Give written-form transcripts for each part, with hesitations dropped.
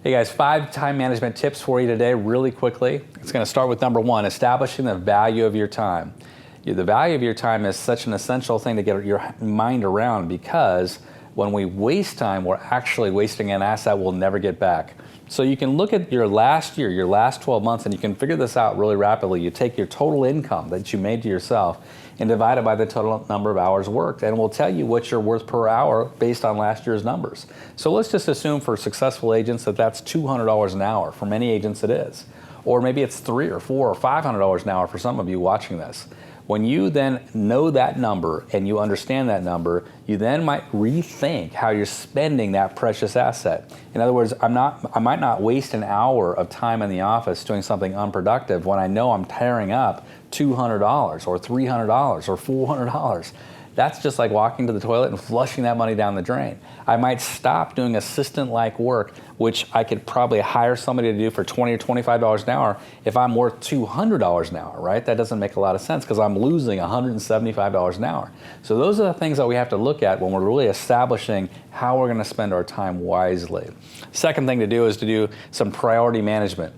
Hey guys, 5 time management tips for you today really quickly. It's going to start with number 1, establishing the value of your time. The value of your time is such an essential thing to get your mind around, because when we waste time, we're actually wasting an asset we'll never get back. So you can look at your last year, your last 12 months, and you can figure this out really rapidly. You take your total income that you made to yourself and divide it by the total number of hours worked, and it will tell you what you're worth per hour based on last year's numbers. So let's just assume for successful agents that that's $200 an hour. For many agents it is. Or maybe it's $300 or $400 or $500 an hour for some of you watching this. When you then know that number and you understand that number, you then might rethink how you're spending that precious asset. In other words, I might not waste an hour of time in the office doing something unproductive when I know I'm tearing up $200 or $300 or $400. That's just like walking to the toilet and flushing that money down the drain. I might stop doing assistant-like work, which I could probably hire somebody to do for $20 or $25 an hour if I'm worth $200 an hour, right? That doesn't make a lot of sense because I'm losing $175 an hour. So those are the things that we have to look at when we're really establishing how we're going to spend our time wisely. Second thing to do is to do some priority management.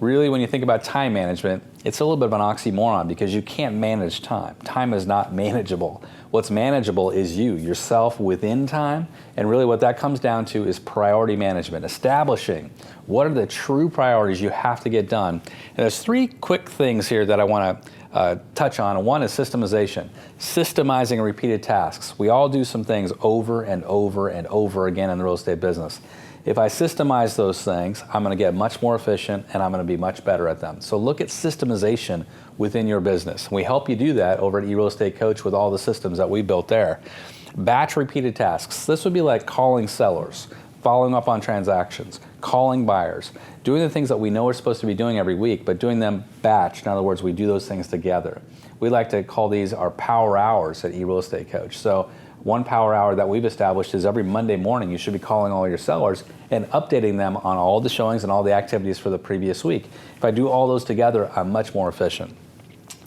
Really, when you think about time management, it's a little bit of an oxymoron because you can't manage time. Time is not manageable. What's manageable is yourself within time, and really what that comes down to is priority management, establishing what are the true priorities you have to get done. And there's 3 quick things here that I want to touch on, and one is systemization. Systemizing repeated tasks. We all do some things over and over and over again in the real estate business. If I systemize those things, I'm going to get much more efficient and I'm going to be much better at them. So look at systemization within your business. We help you do that over at eRealEstateCoach with all the systems that we built there. Batch repeated tasks. This would be like calling sellers, following up on transactions, calling buyers, doing the things that we know we're supposed to be doing every week, but doing them batch. In other words, we do those things together. We like to call these our power hours at eRealEstateCoach. So one power hour that we've established is every Monday morning you should be calling all your sellers and updating them on all the showings and all the activities for the previous week. If I do all those together, I'm much more efficient.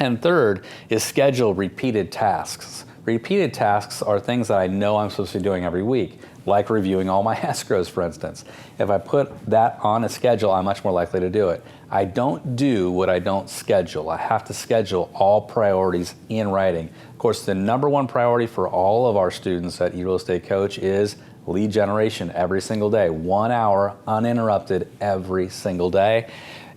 And third is schedule repeated tasks. Repeated tasks are things that I know I'm supposed to be doing every week, like reviewing all my escrows, for instance. If I put that on a schedule, I'm much more likely to do it. I don't do what I don't schedule. I have to schedule all priorities in writing. Of course, the number 1 priority for all of our students at eRealEstateCoach is lead generation every single day, 1 hour uninterrupted every single day.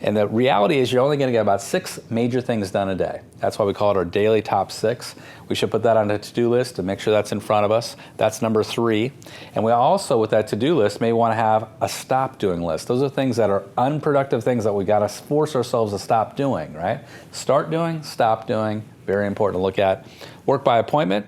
And the reality is you're only going to get about 6 major things done a day. That's why we call it our daily top 6. We should put that on a to-do list to make sure that's in front of us. That's number 3. And we also, with that to-do list, may want to have a stop doing list. Those are things that are unproductive things that we got to force ourselves to stop doing, right? Start doing, stop doing, very important to look at. Work by appointment.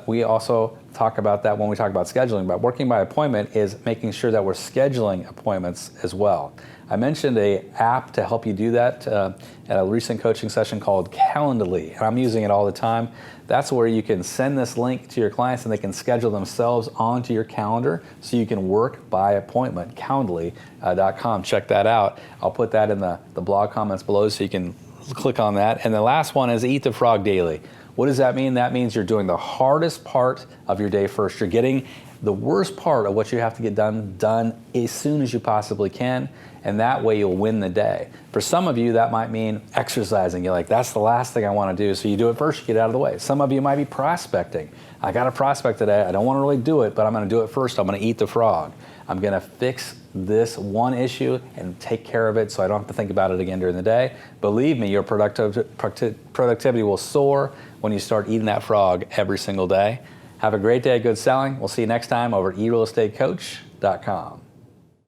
We also talk about that when we talk about scheduling, but working by appointment is making sure that we're scheduling appointments as well. I mentioned an app to help you do that at a recent coaching session called Calendly, and I'm using it all the time. That's where you can send this link to your clients and they can schedule themselves onto your calendar so you can work by appointment, calendly.com. Check that out. I'll put that in the blog comments below so you can click on that. And the last one is Eat the Frog Daily. What does that mean? That means you're doing the hardest part of your day first. You're getting the worst part of what you have to get done as soon as you possibly can, and that way you'll win the day. For some of you, that might mean exercising. You're like, that's the last thing I want to do, so you do it first, you get it out of the way. Some of you might be prospecting. I got a prospect today. I don't want to really do it, but I'm going to do it first. I'm going to eat the frog. I'm going to fix this one issue and take care of it so I don't have to think about it again during the day. Believe me, your productivity will soar when you start eating that frog every single day. Have a great day, good selling. We'll see you next time over at eRealEstateCoach.com.